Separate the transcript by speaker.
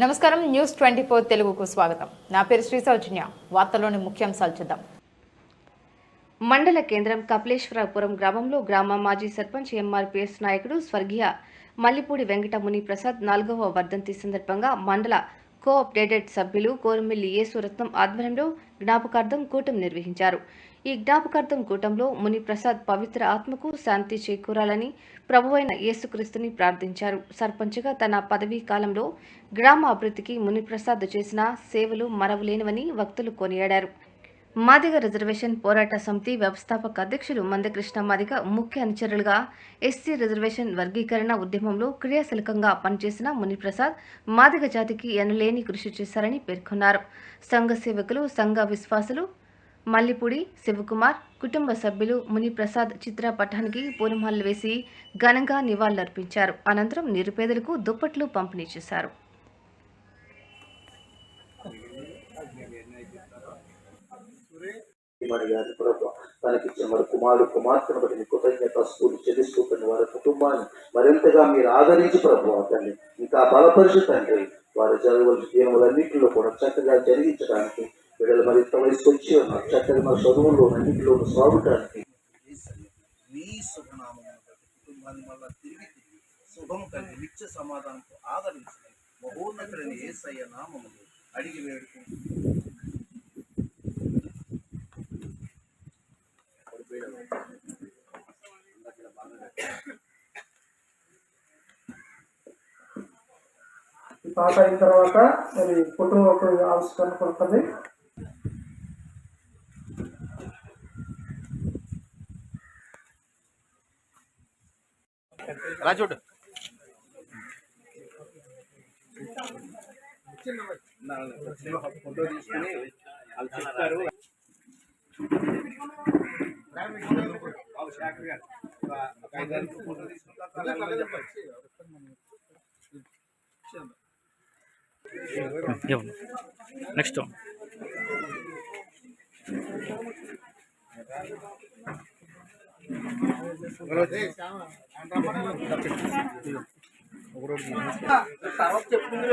Speaker 1: నమస్కారం న్యూస్ 24 తెలుగుకు స్వాగతం. నా పేరు శ్రీ సౌజన్య. వార్తల్లోని ముఖ్యాంశాలు చూద్దాం.
Speaker 2: మండల కేంద్రం కపిలేశ్వరపురం గ్రామంలో గ్రామ మాజీ సర్పంచ్ ఎంఆర్పీఎస్ నాయకుడు స్వర్గీయ మల్లిపూడి వెంకట ముని ప్రసాద్ 4వ వర్ధంతి సందర్భంగా మండల కోఆప్టేటెడ్ సభ్యులు కోరుమిల్లి యేసురత్నం ఆధ్వర్యంలో జ్ఞాపకార్థం కూటం నిర్వహించారు. ఈ జ్ఞాపకార్థం కూటంలో ముని ప్రసాద్ పవిత్ర ఆత్మకు శాంతి చేకూరాలని ప్రభువైన యేసుక్రీస్తుని ప్రార్థించారు. సర్పంచ్గా తన పదవీ కాలంలో గ్రామ అభివృద్ధికి ముని ప్రసాద్ చేసిన సేవలు మరవలేనివని వక్తలు కొనియాడారు. మాదిగ రిజర్వేషన్ పోరాట సమితి వ్యవస్థాపక అధ్యక్షులు మందకృష్ణ మాదిగ ముఖ్య అనుచరులుగా ఎస్సీ రిజర్వేషన్ వర్గీకరణ ఉద్యమంలో క్రియాశీలకంగా పనిచేసిన మునిప్రసాద్ మాదిగ జాతికి ఎనలేని కృషి చేశారని పేర్కొన్నారు. సంఘ సేవకులు, సంఘ విశ్వాసులు మల్లిపూడి శివకుమార్ కుటుంబ సభ్యులు మునిప్రసాద్ చిత్రపటానికి పూలమాలలు వేసి ఘనంగా నివాళులర్పించారు. అనంతరం నిరుపేదలకు దుప్పట్లు పంపిణీ చేశారు.
Speaker 3: తనకిచ్చిన మరి కుమార్తెను బట్టి కృతజ్ఞత స్ఫూర్తి చెల్లిస్తూ వారి కుటుంబాన్ని మరింతగా మీరు ఆదరించి ప్రభు తండ్రి ఇంకా బలపరిచి తండ్రి వారి జరగవలసిన దీనములన్నింటిలో కూడా చక్కగా జరిగించడానికి వీళ్ళ మరింత వయసు వచ్చి ఉన్నారు. చక్కగా మన చదువుల్లో అన్నింటిలో సాగుటానికి
Speaker 4: నీ శుభనామమును బట్టి కుటుంబాన్ని మళ్ళా తిరిగి శుభం కలిగి నిత్య సమాధానంతో ఆదరించిన మహోన్నతుడైన యేసయ్య నామములు అడిగి వేడుకుంటున్నాను.
Speaker 5: ఈ పాట అయిన తర్వాత మరి ఫోటో ఆవిష్కరణ ఉంటుంది.
Speaker 4: రాజోడు ఫోటో తీసుకుని వాళ్ళు చెప్తారు.
Speaker 6: నెక్స్ట్
Speaker 4: చెప్తుంది